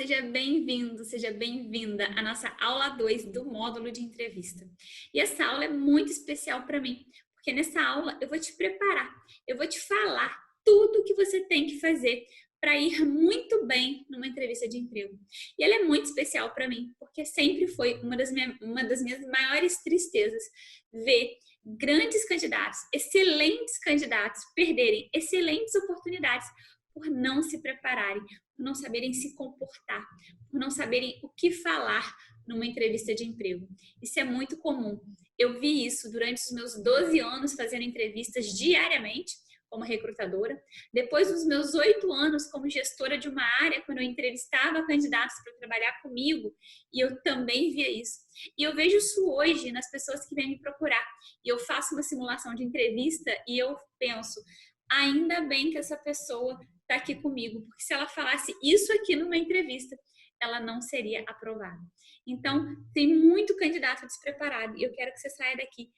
seja bem-vindo, seja bem-vinda à nossa aula 2 do módulo de entrevista. E essa aula é muito especial para mim, porque nessa aula eu vou te preparar, eu vou te falar tudo o que você tem que fazer para ir muito bem numa entrevista de emprego. E ela é muito especial para mim, porque sempre foi uma das minhas maiores tristezas ver grandes candidatos, excelentes candidatos, perderem excelentes oportunidades por não se prepararem, por não saberem se comportar, por não saberem o que falar numa entrevista de emprego. Isso é muito comum. Eu vi isso durante os meus 12 anos fazendo entrevistas diariamente como recrutadora. Depois dos meus 8 anos como gestora de uma área, quando eu entrevistava candidatos para trabalhar comigo, e eu também via isso. E eu vejo isso hoje nas pessoas que vêm me procurar. E eu faço uma simulação de entrevista e eu penso, ainda bem que essa pessoa está aqui comigo, porque se ela falasse isso aqui numa entrevista, ela não seria aprovada. Então, tem muito candidato despreparado e eu quero que você saia daqui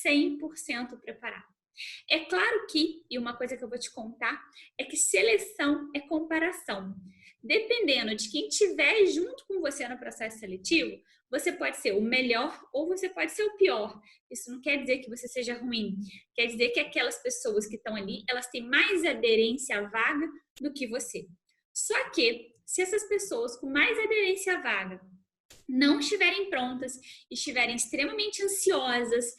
100% preparado. É claro que, e uma coisa que eu vou te contar, é que seleção é comparação. Dependendo de quem estiver junto com você no processo seletivo, você pode ser o melhor ou você pode ser o pior. Isso não quer dizer que você seja ruim. Quer dizer que aquelas pessoas que estão ali, elas têm mais aderência à vaga do que você. Só que, se essas pessoas com mais aderência à vaga não estiverem prontas, estiverem extremamente ansiosas,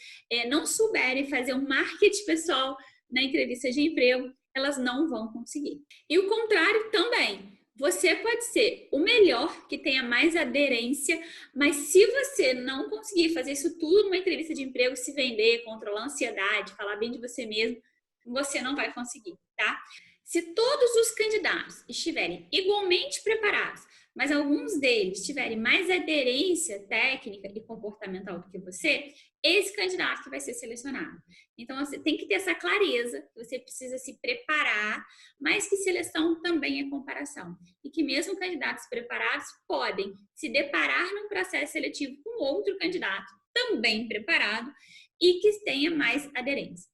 não souberem fazer um marketing pessoal na entrevista de emprego, elas não vão conseguir. E o contrário também. Você pode ser o melhor, que tenha mais aderência, mas se você não conseguir fazer isso tudo numa entrevista de emprego, se vender, controlar a ansiedade, falar bem de você mesmo, você não vai conseguir, tá? Se todos os candidatos estiverem igualmente preparados, mas alguns deles tiverem mais aderência técnica e comportamental do que você, esse candidato que vai ser selecionado. Então, você tem que ter essa clareza, você precisa se preparar, mas que seleção também é comparação. E que mesmo candidatos preparados podem se deparar num processo seletivo com outro candidato também preparado e que tenha mais aderência.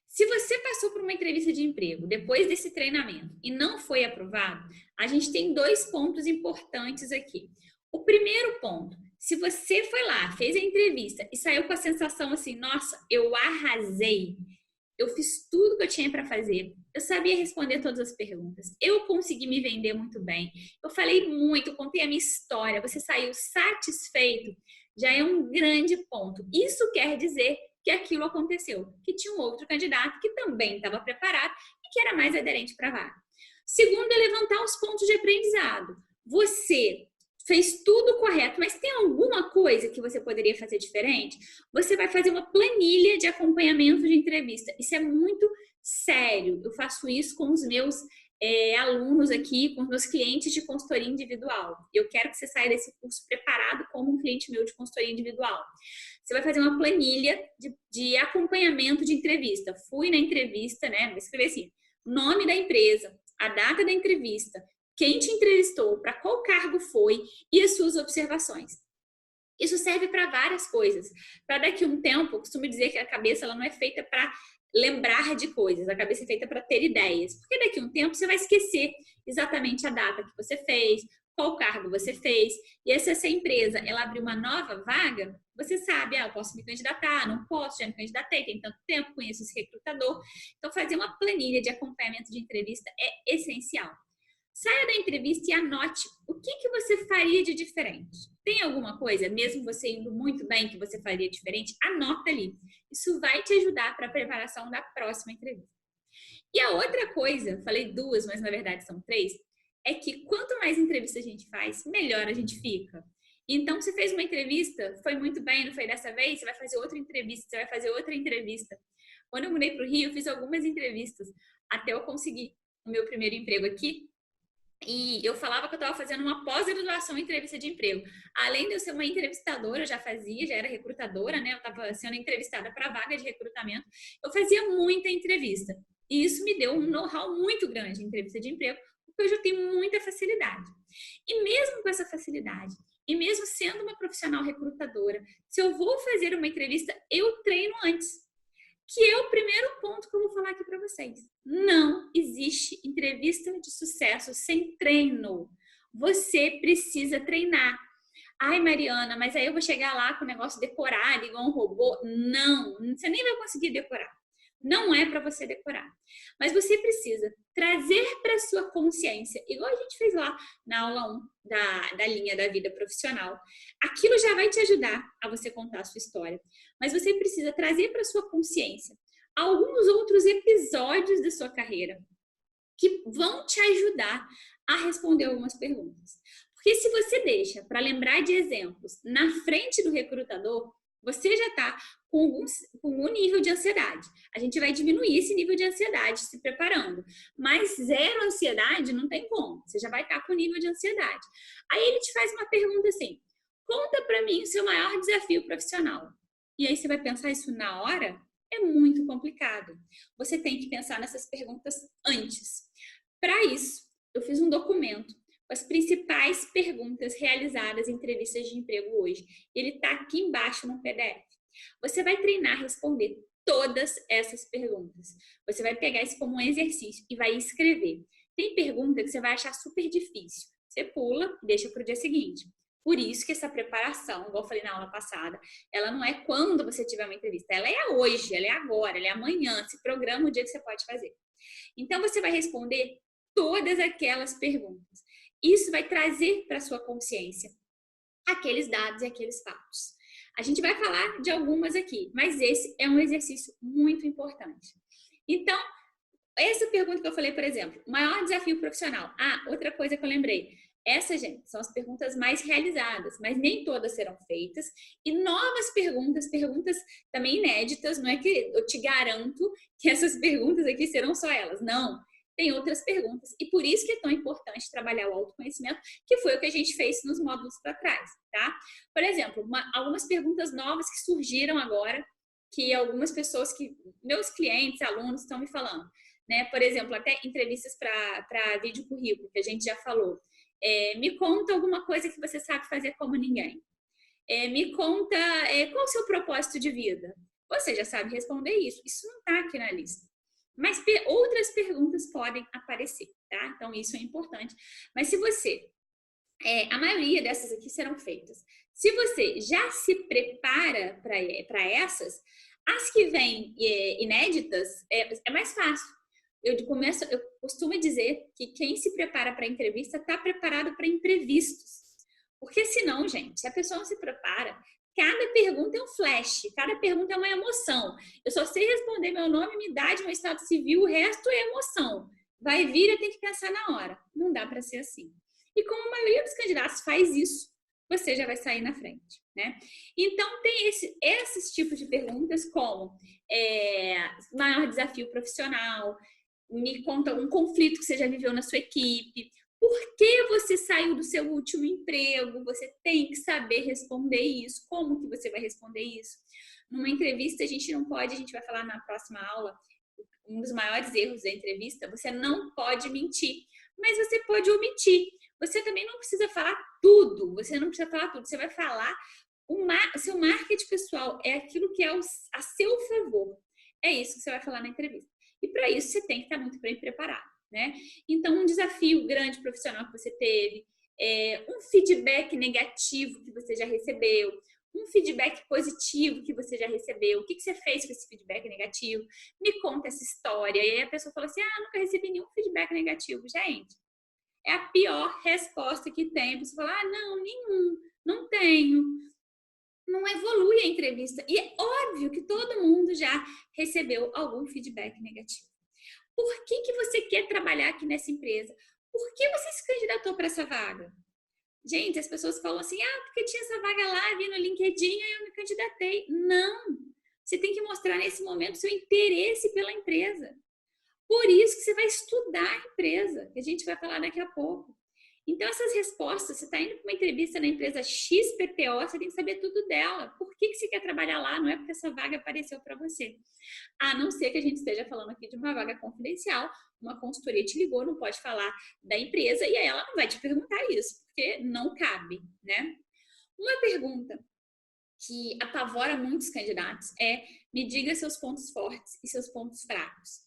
Se você passou por uma entrevista de emprego depois desse treinamento e não foi aprovado, a gente tem 2 pontos importantes aqui. O primeiro ponto, se você foi lá, fez a entrevista e saiu com a sensação assim, nossa, eu arrasei, eu fiz tudo que eu tinha para fazer, eu sabia responder todas as perguntas, eu consegui me vender muito bem, eu falei muito, contei a minha história, você saiu satisfeito, já é um grande ponto. Isso quer dizer que aquilo aconteceu, que tinha um outro candidato que também estava preparado e que era mais aderente para a vaga. Segundo é levantar os pontos de aprendizado. Você fez tudo correto, mas tem alguma coisa que você poderia fazer diferente? Você vai fazer uma planilha de acompanhamento de entrevista. Isso é muito sério. Eu faço isso com os meus alunos aqui, com os meus clientes de consultoria individual. Eu quero que você saia desse curso preparado como um cliente meu de consultoria individual. Você vai fazer uma planilha de acompanhamento de entrevista. Fui na entrevista, né? Vou escrever assim, nome da empresa, a data da entrevista, quem te entrevistou, para qual cargo foi e as suas observações. Isso serve para várias coisas. Para daqui a um tempo, eu costumo dizer que a cabeça ela não é feita para lembrar de coisas, a cabeça é feita para ter ideias. Porque daqui a um tempo você vai esquecer exatamente a data que você fez, qual cargo você fez. E se essa empresa ela abrir uma nova vaga, você sabe, eu posso me candidatar, não posso, já me candidatei, tem tanto tempo, conheço esse recrutador. Então, fazer uma planilha de acompanhamento de entrevista é essencial. Saia da entrevista e anote o que você faria de diferente. Tem alguma coisa, mesmo você indo muito bem, que você faria diferente? Anota ali. Isso vai te ajudar para a preparação da próxima entrevista. E a outra coisa, falei 2, mas na verdade são 3, é que quanto mais entrevista a gente faz, melhor a gente fica. Então, você fez uma entrevista, foi muito bem, não foi dessa vez? Você vai fazer outra entrevista, você vai fazer outra entrevista. Quando eu mudei para o Rio, eu fiz algumas entrevistas até eu conseguir o meu primeiro emprego aqui. E eu falava que eu estava fazendo uma pós-graduação em entrevista de emprego. Além de eu ser uma entrevistadora, eu já era recrutadora, né? Eu estava sendo entrevistada para vaga de recrutamento. Eu fazia muita entrevista. E isso me deu um know-how muito grande em entrevista de emprego, porque hoje eu tenho muita facilidade. E mesmo com essa facilidade, e mesmo sendo uma profissional recrutadora, se eu vou fazer uma entrevista, eu treino antes. Que é o primeiro ponto que eu vou falar aqui para vocês. Não existe entrevista de sucesso sem treino. Você precisa treinar. Ai, Mariana, mas aí eu vou chegar lá com o negócio decorado, igual um robô. Não, você nem vai conseguir decorar. Não é para você decorar. Mas você precisa trazer para sua consciência, igual a gente fez lá na aula 1 da linha da vida profissional. Aquilo já vai te ajudar a você contar a sua história. Mas você precisa trazer para sua consciência alguns outros episódios da sua carreira que vão te ajudar a responder algumas perguntas. Porque se você deixa para lembrar de exemplos na frente do recrutador, você já está com um nível de ansiedade. A gente vai diminuir esse nível de ansiedade se preparando. Mas zero ansiedade não tem como. Você já vai estar com nível de ansiedade. Aí ele te faz uma pergunta assim: conta para mim o seu maior desafio profissional. E aí você vai pensar isso na hora? É muito complicado. Você tem que pensar nessas perguntas antes. Para isso, eu fiz um documento com as principais perguntas realizadas em entrevistas de emprego hoje. Ele está aqui embaixo no PDF. Você vai treinar a responder todas essas perguntas. Você vai pegar isso como um exercício e vai escrever. Tem pergunta que você vai achar super difícil. Você pula e deixa para o dia seguinte. Por isso que essa preparação, igual eu falei na aula passada, ela não é quando você tiver uma entrevista, ela é hoje, ela é agora, ela é amanhã. Se programa o dia que você pode fazer. Então, você vai responder todas aquelas perguntas. Isso vai trazer para sua consciência aqueles dados e aqueles fatos. A gente vai falar de algumas aqui, mas esse é um exercício muito importante. Então, essa pergunta que eu falei, por exemplo, maior desafio profissional. Ah, outra coisa que eu lembrei. Essas, gente, são as perguntas mais realizadas, mas nem todas serão feitas. E novas perguntas, perguntas também inéditas, não é que eu te garanto que essas perguntas aqui serão só elas. Não, tem outras perguntas. E por isso que é tão importante trabalhar o autoconhecimento, que foi o que a gente fez nos módulos para trás, tá? Por exemplo, algumas perguntas novas que surgiram agora, que algumas pessoas que, meus clientes, alunos, estão me falando. Né? Por exemplo, até entrevistas para vídeo currículo, que a gente já falou. Me conta alguma coisa que você sabe fazer como ninguém. Me conta qual o seu propósito de vida. Você já sabe responder isso. Isso não está aqui na lista. Mas outras perguntas podem aparecer, tá? Então, isso é importante. Mas se você... a maioria dessas aqui serão feitas. Se você já se prepara para essas, as que vêm inéditas, é mais fácil. Eu costumo dizer que quem se prepara para entrevista está preparado para imprevistos. Porque senão, gente, se a pessoa não se prepara, cada pergunta é um flash, cada pergunta é uma emoção. Eu só sei responder meu nome, minha idade, meu estado civil, o resto é emoção. Vai vir, eu tenho que pensar na hora. Não dá para ser assim. E como a maioria dos candidatos faz isso, você já vai sair na frente, né? Então, tem esses tipos de perguntas como maior desafio profissional, me conta um conflito que você já viveu na sua equipe, por que você saiu do seu último emprego, você tem que saber responder isso, como que você vai responder isso. Numa entrevista, a gente vai falar na próxima aula, um dos maiores erros da entrevista, você não pode mentir, mas você pode omitir. Você também não precisa falar tudo, você vai falar, o seu marketing pessoal é aquilo que é a seu favor. É isso que você vai falar na entrevista. E para isso você tem que estar muito bem preparado, né? Então, um desafio grande profissional que você teve, um feedback negativo que você já recebeu, um feedback positivo que você já recebeu, o que você fez com esse feedback negativo? Me conta essa história. E aí a pessoa fala assim, nunca recebi nenhum feedback negativo. Gente, é a pior resposta que tem. A pessoa fala, não, nenhum, não tenho. Não evolui a entrevista. E é óbvio que todo mundo já recebeu algum feedback negativo. Por que você quer trabalhar aqui nessa empresa? Por que você se candidatou para essa vaga? Gente, as pessoas falam assim, porque tinha essa vaga lá, vi no LinkedIn e eu me candidatei. Não! Você tem que mostrar nesse momento seu interesse pela empresa. Por isso que você vai estudar a empresa, que a gente vai falar daqui a pouco. Então, essas respostas, você está indo para uma entrevista na empresa XPTO, você tem que saber tudo dela. Por que você quer trabalhar lá? Não é porque essa vaga apareceu para você. A não ser que a gente esteja falando aqui de uma vaga confidencial, uma consultoria te ligou, não pode falar da empresa, e aí ela não vai te perguntar isso, porque não cabe, né? Uma pergunta que apavora muitos candidatos me diga seus pontos fortes e seus pontos fracos.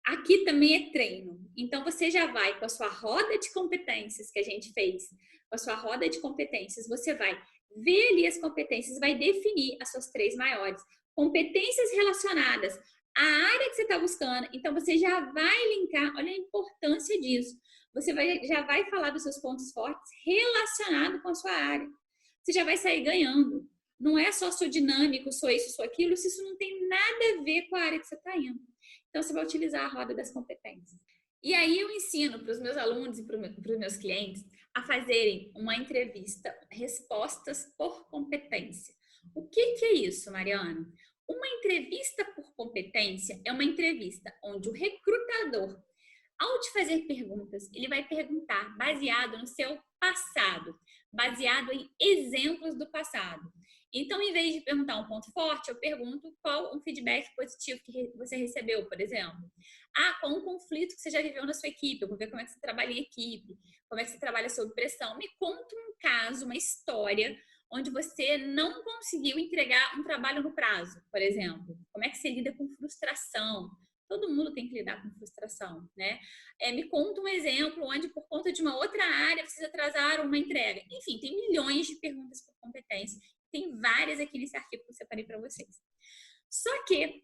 Aqui também é treino. Então, você já vai com a sua roda de competências que a gente fez, com a sua roda de competências, você vai ver ali as competências, vai definir as suas 3 maiores. Competências relacionadas à área que você está buscando. Então, você já vai linkar, olha a importância disso. Você já vai falar dos seus pontos fortes relacionados com a sua área. Você já vai sair ganhando. Não é sou dinâmico, sou isso, sou aquilo, se isso não tem nada a ver com a área que você está indo. Então, você vai utilizar a roda das competências. E aí eu ensino para os meus alunos e para os meus clientes a fazerem uma entrevista, respostas por competência. O que é isso, Mariana? Uma entrevista por competência é uma entrevista onde o recrutador, ao te fazer perguntas, ele vai perguntar baseado no seu passado, baseado em exemplos do passado. Então, em vez de perguntar um ponto forte, eu pergunto qual um feedback positivo que você recebeu, por exemplo. Qual um conflito que você já viveu na sua equipe? Eu vou ver como é que você trabalha em equipe, como é que você trabalha sob pressão. Me conta um caso, uma história onde você não conseguiu entregar um trabalho no prazo, por exemplo. Como é que você lida com frustração? Todo mundo tem que lidar com frustração, né? Me conta um exemplo onde, por conta de uma outra área, vocês atrasaram uma entrega. Enfim, tem milhões de perguntas por competência. Tem várias aqui nesse arquivo que eu separei para vocês. Só que,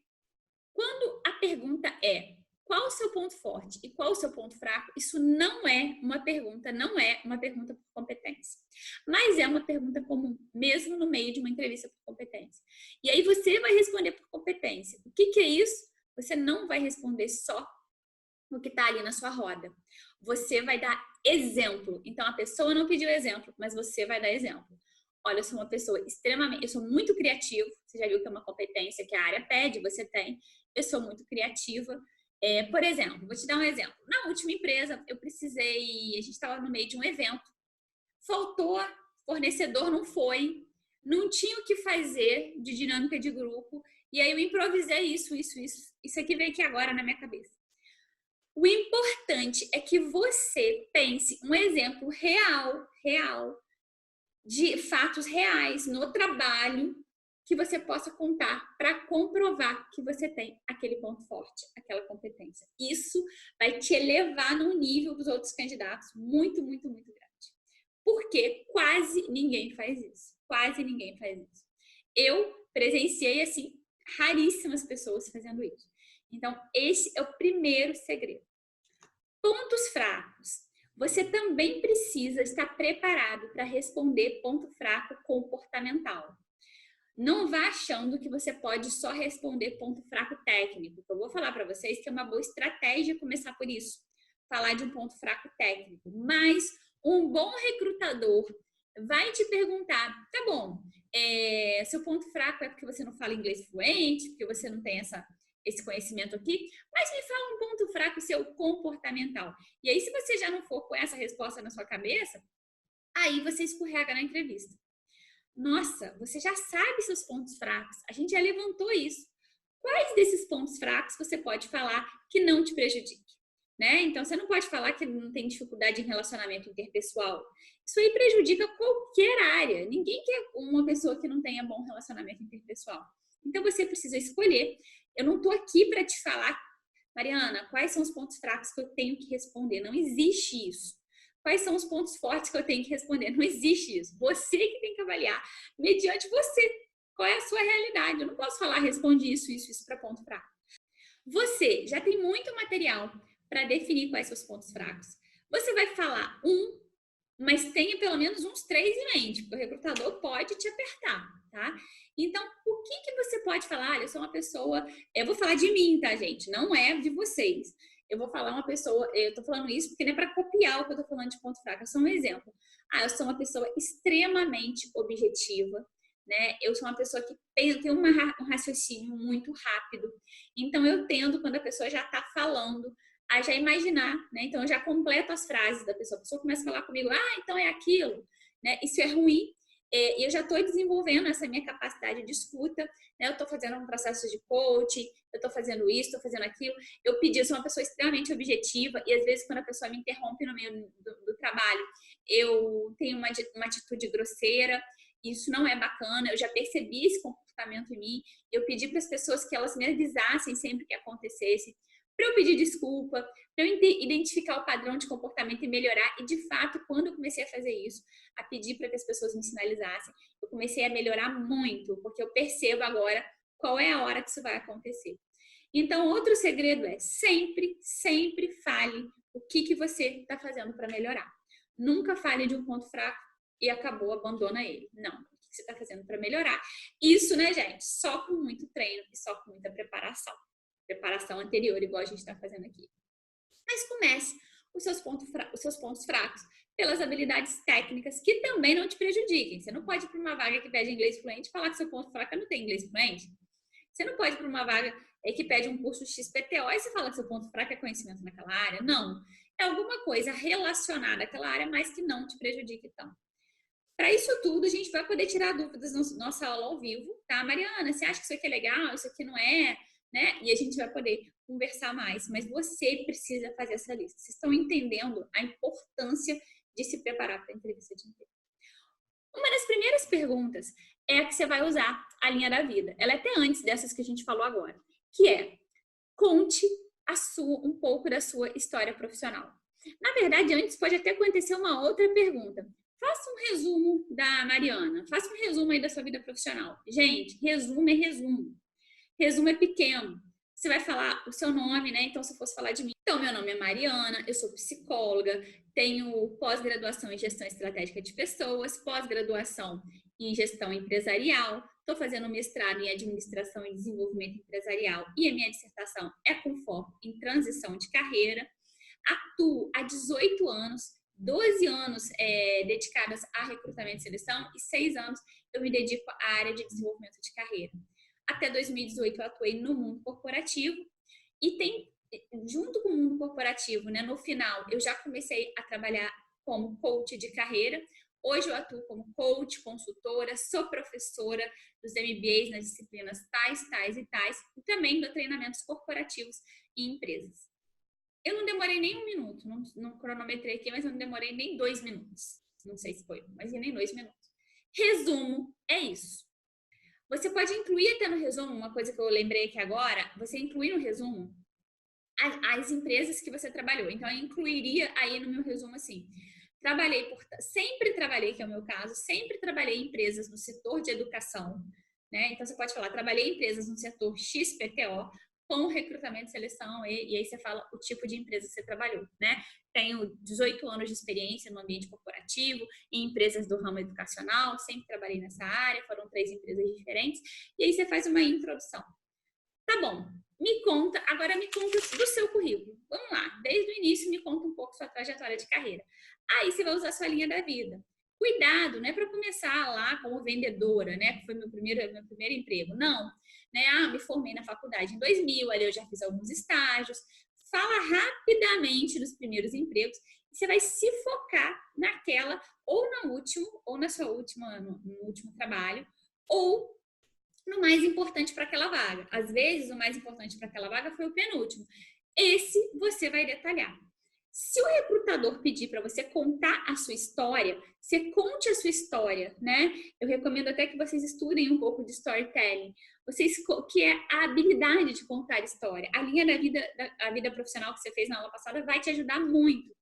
quando a pergunta é qual o seu ponto forte e qual o seu ponto fraco, isso não é uma pergunta por competência. Mas é uma pergunta comum, mesmo no meio de uma entrevista por competência. E aí você vai responder por competência. O que é isso? Você não vai responder só o que está ali na sua roda. Você vai dar exemplo. Então, a pessoa não pediu exemplo, mas você vai dar exemplo. Olha, eu sou uma pessoa eu sou muito criativa. Você já viu que é uma competência que a área pede, você tem. Eu sou muito criativa. Por exemplo, vou te dar um exemplo. Na última empresa, a gente estava no meio de um evento, faltou, fornecedor não foi, não tinha o que fazer de dinâmica de grupo, e aí eu improvisei isso aqui veio aqui agora na minha cabeça. O importante é que você pense um exemplo real de fatos reais no trabalho que você possa contar para comprovar que você tem aquele ponto forte, aquela competência. Isso vai te elevar num nível dos outros candidatos muito, muito, muito grande. Porque quase ninguém faz isso. Quase ninguém faz isso. Eu presenciei, assim, raríssimas pessoas fazendo isso. Então, esse é o primeiro segredo. Pontos fracos. Você também precisa estar preparado para responder ponto fraco comportamental. Não vá achando que você pode só responder ponto fraco técnico. Eu vou falar para vocês que é uma boa estratégia começar por isso. Falar de um ponto fraco técnico. Mas um bom recrutador vai te perguntar, tá bom, seu ponto fraco é porque você não fala inglês fluente, porque você não tem esse conhecimento aqui, mas me fala um ponto fraco seu comportamental. E aí, se você já não for com essa resposta na sua cabeça, aí você escorrega na entrevista. Nossa, você já sabe seus pontos fracos. A gente já levantou isso. Quais desses pontos fracos você pode falar que não te prejudique? Né? Então, você não pode falar que não tem dificuldade em relacionamento interpessoal. Isso aí prejudica qualquer área. Ninguém quer uma pessoa que não tenha bom relacionamento interpessoal. Então, você precisa escolher. Eu não estou aqui para te falar, Mariana, quais são os pontos fracos que eu tenho que responder. Não existe isso. Quais são os pontos fortes que eu tenho que responder? Não existe isso. Você que tem que avaliar mediante você. Qual é a sua realidade? Eu não posso falar, responde isso para ponto fraco. Você já tem muito material para definir quais são os pontos fracos. Você vai falar mas tenha pelo menos uns 3 em mente, porque o recrutador pode te apertar, tá? Então, o que você pode falar? Eu sou uma pessoa... Eu vou falar de mim, tá, gente? Não é de vocês. Eu vou falar uma pessoa... Eu tô falando isso porque não é para copiar o que eu tô falando de ponto fraco. É só um exemplo. Eu sou uma pessoa extremamente objetiva, né? Eu sou uma pessoa que tem um raciocínio muito rápido. Então, eu tendo, quando a pessoa já tá falando, a já imaginar, né? Então, eu já completo as frases da pessoa. A pessoa começa a falar comigo, então é aquilo, né? Isso é ruim. E eu já estou desenvolvendo essa minha capacidade de escuta, né? Eu estou fazendo um processo de coaching, eu estou fazendo isso, estou fazendo aquilo. Eu sou uma pessoa extremamente objetiva e às vezes quando a pessoa me interrompe no meio do trabalho, eu tenho uma atitude grosseira. Isso não é bacana. Eu já percebi esse comportamento em mim. Eu pedi para as pessoas que elas me avisassem sempre que acontecesse, para eu pedir desculpa, para eu identificar o padrão de comportamento e melhorar. E, de fato, quando eu comecei a fazer isso, a pedir para que as pessoas me sinalizassem, eu comecei a melhorar muito, porque eu percebo agora qual é a hora que isso vai acontecer. Então, outro segredo é sempre fale o que você está fazendo para melhorar. Nunca fale de um ponto fraco e acabou, abandona ele. Não, o que você está fazendo para melhorar? Isso, né, gente? Só com muito treino e só com muita preparação. Preparação anterior, igual a gente está fazendo aqui. Mas comece os seus pontos fracos pelas habilidades técnicas que também não te prejudiquem. Você não pode ir para uma vaga que pede inglês fluente e falar que seu ponto fraco não tem inglês fluente. Você não pode ir para uma vaga que pede um curso XPTO e você fala que seu ponto fraco é conhecimento naquela área. Não. É alguma coisa relacionada àquela área, mas que não te prejudique tanto. Para isso tudo, a gente vai poder tirar dúvidas na nossa aula ao vivo, tá? Mariana, você acha que isso aqui é legal, isso aqui não é, né? E a gente vai poder conversar mais, mas você precisa fazer essa lista. Vocês estão entendendo a importância de se preparar para a entrevista de emprego? Uma das primeiras perguntas é a que você vai usar, a linha da vida. Ela é até antes dessas que a gente falou agora, que é: conte um pouco da sua história profissional. Na verdade, antes pode até acontecer uma outra pergunta. Faça um resumo da Mariana. Faça um resumo aí da sua vida profissional. Gente, resumo é resumo. Resumo é pequeno. Você vai falar o seu nome, né? Então, se eu fosse falar de mim. Então, meu nome é Mariana, eu sou psicóloga, tenho pós-graduação em gestão estratégica de pessoas, pós-graduação em gestão empresarial, estou fazendo mestrado em administração e desenvolvimento empresarial e a minha dissertação é com foco em transição de carreira. Atuo há 18 anos, 12 anos dedicadas a recrutamento e seleção e 6 anos eu me dedico à área de desenvolvimento de carreira. Até 2018 eu atuei no mundo corporativo e junto com o mundo corporativo, né, no final eu já comecei a trabalhar como coach de carreira. Hoje eu atuo como coach, consultora, sou professora dos MBAs nas disciplinas tais e também dou treinamentos corporativos em empresas. Eu não demorei nem um minuto, não cronometrei aqui, mas eu não demorei nem 2 minutos. Não sei se foi, mas nem 2 minutos. Resumo, é isso. Você pode incluir até no resumo, uma coisa que eu lembrei aqui agora, você incluir no resumo as empresas que você trabalhou. Então, eu incluiria aí no meu resumo assim: sempre trabalhei, que é o meu caso, sempre trabalhei em empresas no setor de educação, né? Então, você pode falar, trabalhei em empresas no setor XPTO, com recrutamento e seleção, e aí você fala o tipo de empresa que você trabalhou, né? Tenho 18 anos de experiência no ambiente corporativo, em empresas do ramo educacional, sempre trabalhei nessa área, foram 3 empresas diferentes, e aí você faz uma introdução. Tá bom, agora me conta do seu currículo. Vamos lá, desde o início me conta um pouco sua trajetória de carreira. Aí você vai usar sua linha da vida. Cuidado, não é para começar lá como vendedora, né? Que foi meu primeiro emprego. Não, né? Me formei na faculdade em 2000, ali eu já fiz alguns estágios. Fala rapidamente dos primeiros empregos e você vai se focar naquela, ou no último trabalho, ou no mais importante para aquela vaga. Às vezes, o mais importante para aquela vaga foi o penúltimo. Esse você vai detalhar. Se o recrutador pedir para você contar a sua história, você conte a sua história, né? Eu recomendo até que vocês estudem um pouco de storytelling, que é a habilidade de contar história. A linha da vida profissional que você fez na aula passada vai te ajudar muito.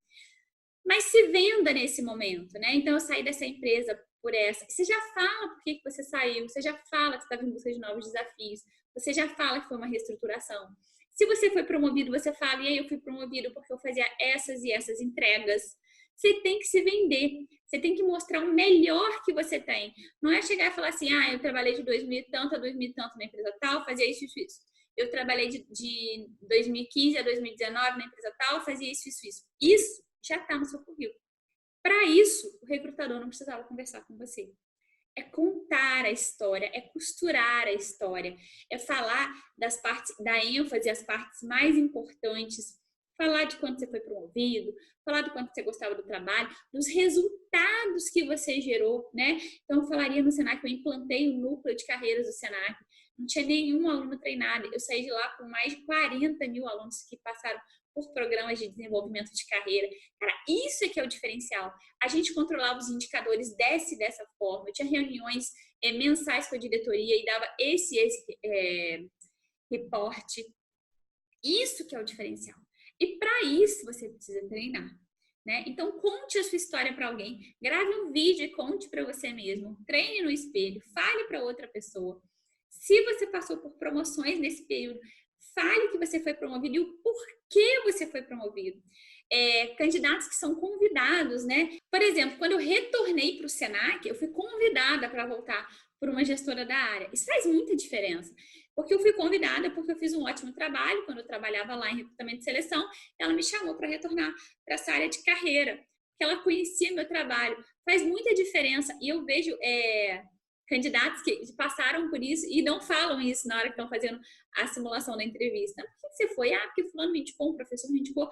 Mas se venda nesse momento, né? Então, eu saí dessa empresa por essa. Você já fala por que você saiu, você já fala que você estava em busca de novos desafios, você já fala que foi uma reestruturação. Se você foi promovido, você fala, e aí eu fui promovido porque eu fazia essas e essas entregas. Você tem que se vender, você tem que mostrar o melhor que você tem. Não é chegar e falar assim, eu trabalhei de 2000 e tanto a 2000 e tanto na empresa tal, fazia isso. Eu trabalhei de 2015 a 2019 na empresa tal, fazia isso. Isso já está no seu currículo. Para isso, o recrutador não precisava conversar com você. É contar a história, é costurar a história, é falar das partes, dar ênfase às partes mais importantes, falar de quando você foi promovido, falar do quanto você gostava do trabalho, dos resultados que você gerou, né? Então, eu falaria no Senac, eu implantei o núcleo de carreiras do Senac, não tinha nenhum aluno treinado, eu saí de lá com mais de 40 mil alunos que passaram por programas de desenvolvimento de carreira. Cara, isso é que é o diferencial. A gente controlava os indicadores dessa forma. Eu tinha reuniões mensais com a diretoria e dava esse reporte. Isso que é o diferencial. E para isso você precisa treinar. Né? Então, conte a sua história para alguém, grave um vídeo e conte para você mesmo, treine no espelho, fale para outra pessoa. Se você passou por promoções nesse período, fale que você foi promovido e o porquê você foi promovido. Candidatos que são convidados, né? Por exemplo, quando eu retornei para o Senac, eu fui convidada para voltar por uma gestora da área. Isso faz muita diferença. Porque eu fui convidada, porque eu fiz um ótimo trabalho quando eu trabalhava lá em recrutamento de seleção, ela me chamou para retornar para essa área de carreira, porque ela conhecia meu trabalho. Faz muita diferença. E eu vejo candidatos que passaram por isso e não falam isso na hora que estão fazendo a simulação da entrevista. Por que você foi? Ah, porque fulano me indicou, um professor me indicou.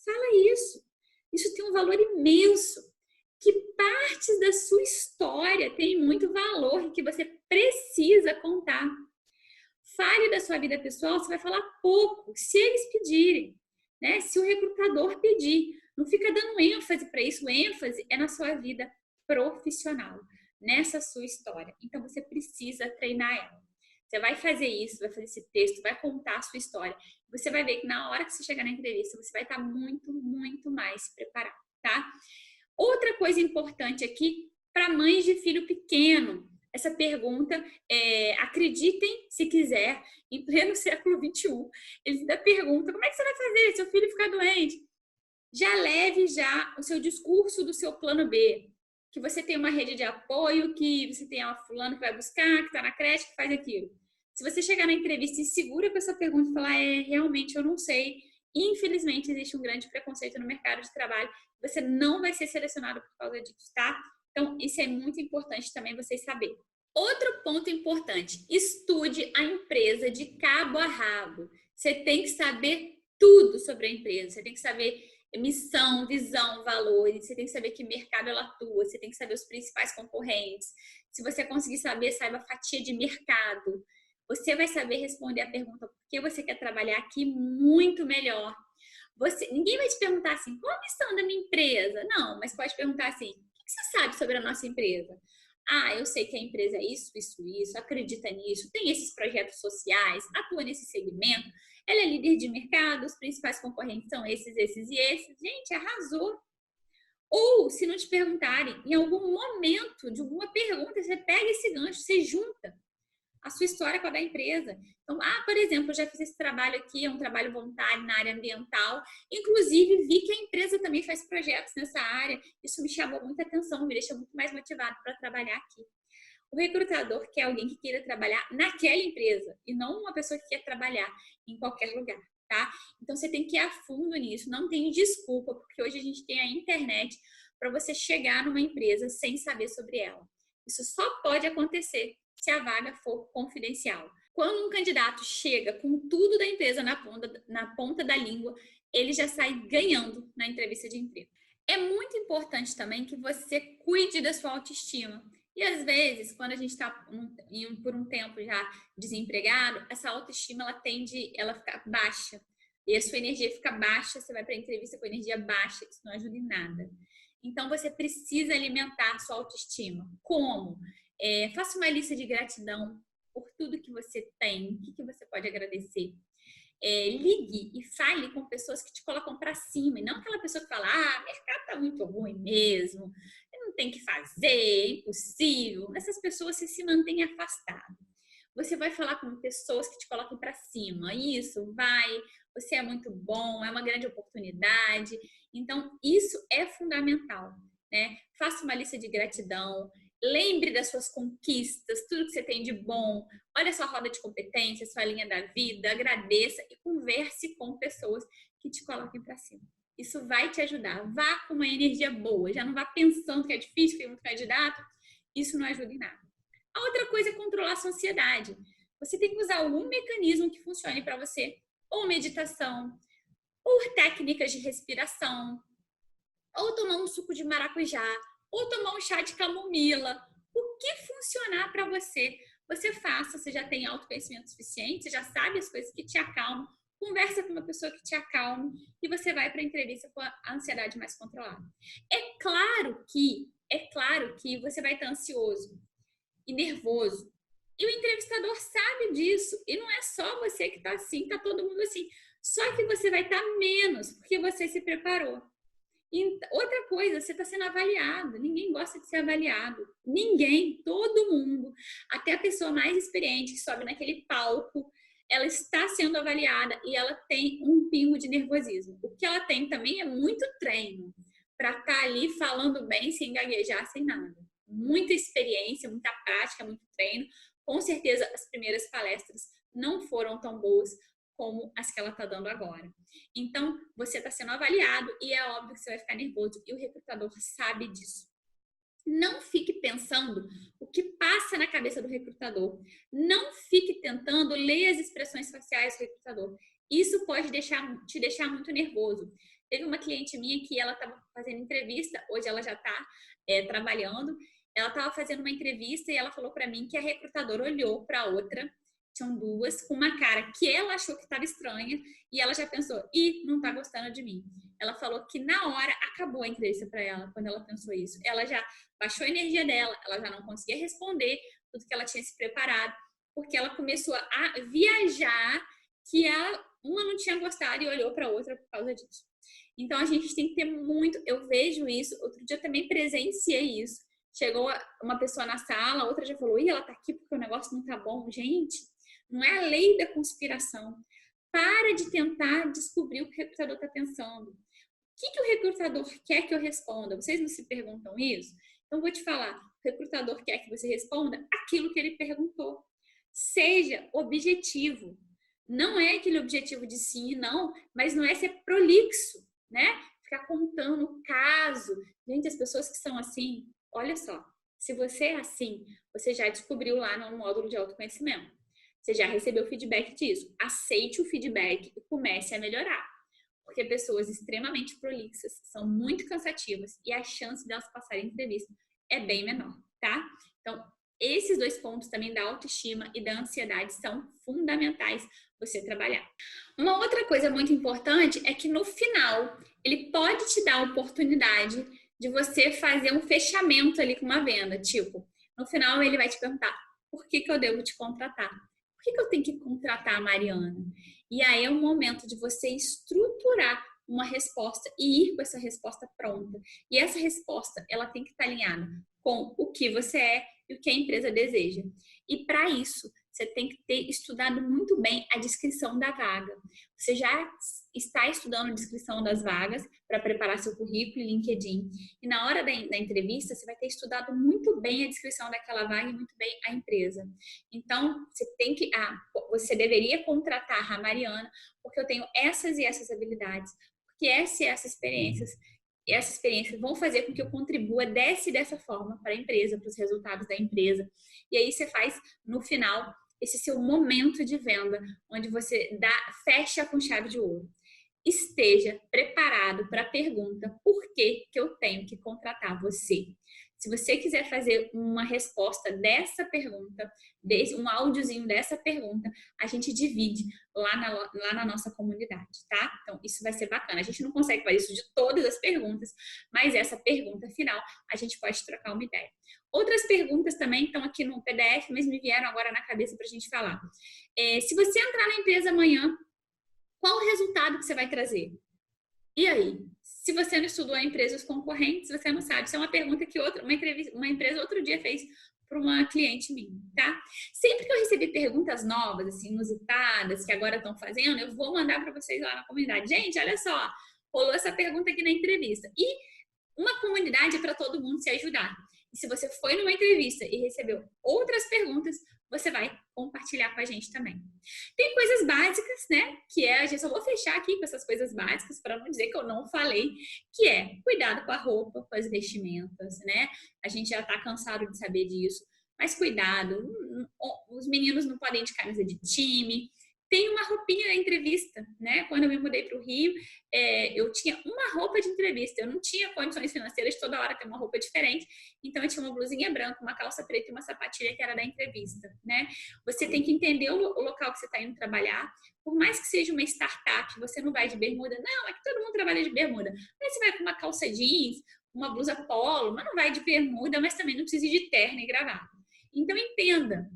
Fala isso. Isso tem um valor imenso. Que partes da sua história têm muito valor e que você precisa contar. Fale da sua vida pessoal, você vai falar pouco, se eles pedirem, né? Se o recrutador pedir. Não fica dando ênfase para isso. O ênfase é na sua vida profissional, nessa sua história. Então, você precisa treinar ela. Você vai fazer isso, vai fazer esse texto, vai contar a sua história. Você vai ver que na hora que você chegar na entrevista, você vai estar muito, muito mais preparado, tá? Outra coisa importante aqui, para mães de filho pequeno, essa pergunta, acreditem se quiser, em pleno século XXI, eles ainda perguntam, como é que você vai fazer se seu filho ficar doente? Já leve já o seu discurso do seu plano B, que você tem uma rede de apoio, que você tem uma fulana que vai buscar, que está na creche, que faz aquilo. Se você chegar na entrevista insegura com essa pergunta e falar, realmente eu não sei, infelizmente existe um grande preconceito no mercado de trabalho, você não vai ser selecionado por causa disso, tá? Então, isso é muito importante também vocês saberem. Outro ponto importante, estude a empresa de cabo a rabo. Você tem que saber tudo sobre a empresa, você tem que saber missão, visão, valores, você tem que saber que mercado ela atua, você tem que saber os principais concorrentes. Se você conseguir saber, saiba a fatia de mercado. Você vai saber responder a pergunta por que você quer trabalhar aqui muito melhor. Ninguém vai te perguntar assim, qual a missão da minha empresa? Não, mas pode perguntar assim, o que você sabe sobre a nossa empresa? Ah, eu sei que a empresa é isso, isso, isso, acredita nisso, tem esses projetos sociais, atua nesse segmento, ela é líder de mercado, os principais concorrentes são esses, esses e esses. Gente, arrasou. Ou, se não te perguntarem, em algum momento de alguma pergunta, você pega esse gancho, você junta a sua história com a da empresa. Então, por exemplo, eu já fiz esse trabalho aqui, é um trabalho voluntário na área ambiental. Inclusive, vi que a empresa também faz projetos nessa área. Isso me chamou muita atenção, me deixa muito mais motivado para trabalhar aqui. O recrutador quer alguém que queira trabalhar naquela empresa e não uma pessoa que quer trabalhar em qualquer lugar, tá? Então, você tem que ir a fundo nisso. Não tem desculpa, porque hoje a gente tem a internet para você chegar numa empresa sem saber sobre ela. Isso só pode acontecer se a vaga for confidencial. Quando um candidato chega com tudo da empresa na ponta da língua, ele já sai ganhando na entrevista de emprego. É muito importante também que você cuide da sua autoestima. E às vezes, quando a gente está por um tempo já desempregado, essa autoestima ela fica baixa. E a sua energia fica baixa, você vai para a entrevista com energia baixa, isso não ajuda em nada. Então, você precisa alimentar a sua autoestima. Como? Faça uma lista de gratidão por tudo que você tem, o que você pode agradecer. Ligue e fale com pessoas que te colocam para cima, e não aquela pessoa que fala, o mercado tá muito ruim mesmo, não tem que fazer, é impossível. Essas pessoas se mantêm afastadas. Você vai falar com pessoas que te colocam para cima. Isso, você é muito bom, é uma grande oportunidade. Então, isso é fundamental, né? Faça uma lista de gratidão, lembre das suas conquistas, tudo que você tem de bom. Olha a sua roda de competência, sua linha da vida, agradeça e converse com pessoas que te coloquem para cima. Isso vai te ajudar. Vá com uma energia boa, já não vá pensando que é difícil, que tem muito candidato. Isso não ajuda em nada. A outra coisa é controlar a sua ansiedade. Você tem que usar algum mecanismo que funcione para você, ou meditação, ou técnicas de respiração, ou tomar um suco de maracujá, ou tomar um chá de camomila. O que funcionar para você, você faça. Você já tem autoconhecimento suficiente, você já sabe as coisas que te acalmam. Conversa com uma pessoa que te acalme e você vai para a entrevista com a ansiedade mais controlada. É claro que você vai estar ansioso e nervoso. E o entrevistador sabe disso. E não é só você que está assim, está todo mundo assim. Só que você vai estar menos, porque você se preparou. E outra coisa, você está sendo avaliado. Ninguém gosta de ser avaliado. Ninguém, todo mundo, até a pessoa mais experiente que sobe naquele palco, ela está sendo avaliada e ela tem um pingo de nervosismo. O que ela tem também é muito treino para estar ali falando bem, sem gaguejar, sem nada. Muita experiência, muita prática, muito treino. Com certeza, as primeiras palestras não foram tão boas como as que ela está dando agora. Então, você está sendo avaliado e é óbvio que você vai ficar nervoso e o recrutador sabe disso. Não fique pensando o que passa na cabeça do recrutador. Não fique tentando ler as expressões faciais do recrutador. Isso pode te deixar muito nervoso. Teve uma cliente minha que ela estava fazendo entrevista, hoje ela já está trabalhando, ela estava fazendo uma entrevista e ela falou para mim que a recrutadora olhou para outra, tinham duas, com uma cara que ela achou que estava estranha e ela já pensou, não está gostando de mim. Ela falou que na hora acabou a entrevista para ela, quando ela pensou isso. Ela já baixou a energia dela, ela já não conseguia responder tudo que ela tinha se preparado, porque ela começou a viajar que uma não tinha gostado e olhou para a outra por causa disso. Então a gente tem que ter muito, eu vejo isso, outro dia eu também presenciei isso. Chegou uma pessoa na sala, outra já falou, ela tá aqui porque o negócio não tá bom. Gente, não é a lei da conspiração. Para de tentar descobrir o que o recrutador está pensando. O que o recrutador quer que eu responda? Vocês não se perguntam isso? Então, vou te falar. O recrutador quer que você responda aquilo que ele perguntou. Seja objetivo. Não é aquele objetivo de sim e não, mas não é ser prolixo, né? Ficar contando o caso. Gente, as pessoas que são assim, olha só. Se você é assim, você já descobriu lá no módulo de autoconhecimento. Você já recebeu feedback disso. Aceite o feedback e comece a melhorar. Porque pessoas extremamente prolixas são muito cansativas e a chance delas passarem entrevista é bem menor, tá? Então, esses dois pontos também da autoestima e da ansiedade são fundamentais você trabalhar. Uma outra coisa muito importante é que no final, ele pode te dar a oportunidade de você fazer um fechamento ali com uma venda. Tipo, no final ele vai te perguntar, por que eu devo te contratar? Por que eu tenho que contratar a Mariana? E aí é o momento de você estruturar uma resposta e ir com essa resposta pronta. E essa resposta, ela tem que estar alinhada com o que você é e o que a empresa deseja. E para isso, você tem que ter estudado muito bem a descrição da vaga. Você já está estudando a descrição das vagas para preparar seu currículo e LinkedIn. E na hora da entrevista, você vai ter estudado muito bem a descrição daquela vaga e muito bem a empresa. Então, você deveria contratar a Mariana, porque eu tenho essas e essas habilidades, porque essas e essas experiências vão fazer com que eu contribua dessa forma para a empresa, para os resultados da empresa. E aí você faz, no final, esse seu momento de venda, onde você fecha com chave de ouro. Esteja preparado para a pergunta, por que eu tenho que contratar você? Se você quiser fazer uma resposta dessa pergunta, um áudiozinho dessa pergunta, a gente divide lá na nossa comunidade, tá? Então, isso vai ser bacana. A gente não consegue fazer isso de todas as perguntas, mas essa pergunta final, a gente pode trocar uma ideia. Outras perguntas também estão aqui no PDF, mas me vieram agora na cabeça para a gente falar. Se você entrar na empresa amanhã, qual o resultado que você vai trazer? E aí? Se você não estudou a empresa, os concorrentes, você não sabe. Isso é uma pergunta que uma empresa outro dia fez para uma cliente minha, tá? Sempre que eu receber perguntas novas, assim, inusitadas, que agora estão fazendo, eu vou mandar para vocês lá na comunidade. Gente, olha só, rolou essa pergunta aqui na entrevista. E uma comunidade é para todo mundo se ajudar. E se você foi numa entrevista e recebeu outras perguntas, você vai compartilhar com a gente também. Tem coisas básicas, né? Que a gente só vou fechar aqui com essas coisas básicas para não dizer que eu não falei, que é cuidado com a roupa, com as vestimentas, né? A gente já tá cansado de saber disso, mas cuidado. Os meninos não podem ir de camisa de time. Tem uma roupinha na entrevista, né? Quando eu me mudei para o Rio, eu tinha uma roupa de entrevista. Eu não tinha condições financeiras de toda hora ter uma roupa diferente. Então, eu tinha uma blusinha branca, uma calça preta e uma sapatilha que era da entrevista, né? Você tem que entender o local que você está indo trabalhar. Por mais que seja uma startup, você não vai de bermuda. Não, é que todo mundo trabalha de bermuda. Mas você vai com uma calça jeans, uma blusa polo, mas não vai de bermuda, mas também não precisa ir de terno e gravata. Então, entenda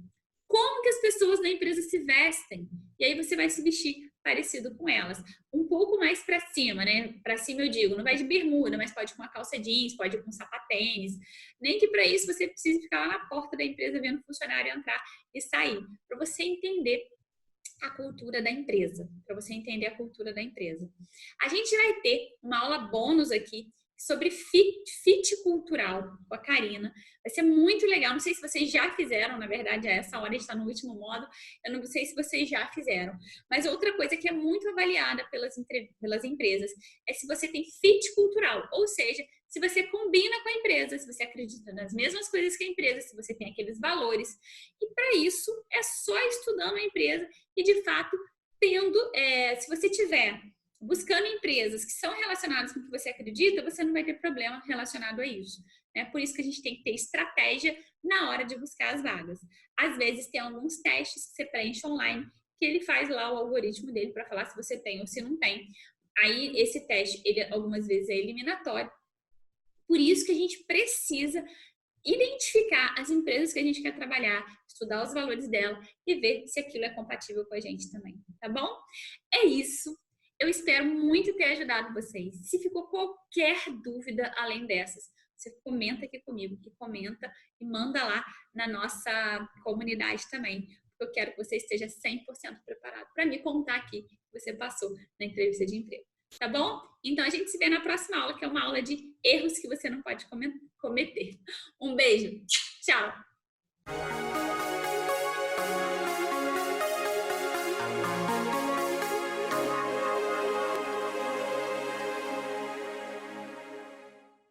como que as pessoas na empresa se vestem. E aí você vai se vestir parecido com elas. Um pouco mais para cima, né? Para cima eu digo, não vai de bermuda, mas pode ir com uma calça jeans, pode ir com sapatênis. Nem que para isso você precise ficar lá na porta da empresa vendo o funcionário entrar e sair, para você entender a cultura da empresa, para você entender a cultura da empresa. A gente vai ter uma aula bônus aqui sobre fit cultural com a Karina. Vai ser muito legal. Não sei se vocês já fizeram, na verdade, a essa hora está no último modo. Eu não sei se vocês já fizeram. Mas outra coisa que é muito avaliada pelas empresas é se você tem fit cultural, ou seja, se você combina com a empresa, se você acredita nas mesmas coisas que a empresa, se você tem aqueles valores. E para isso, é só estudando a empresa e, de fato, se você tiver buscando empresas que são relacionadas com o que você acredita, você não vai ter problema relacionado a isso. Né? Por isso que a gente tem que ter estratégia na hora de buscar as vagas. Às vezes tem alguns testes que você preenche online, que ele faz lá o algoritmo dele para falar se você tem ou se não tem. Aí esse teste, ele algumas vezes é eliminatório. Por isso que a gente precisa identificar as empresas que a gente quer trabalhar, estudar os valores dela e ver se aquilo é compatível com a gente também, tá bom? É isso. Eu espero muito ter ajudado vocês. Se ficou qualquer dúvida além dessas, você comenta aqui comigo, comenta e manda lá na nossa comunidade também, porque eu quero que você esteja 100% preparado para me contar aqui que você passou na entrevista de emprego. Tá bom? Então a gente se vê na próxima aula, que é uma aula de erros que você não pode cometer. Um beijo. Tchau.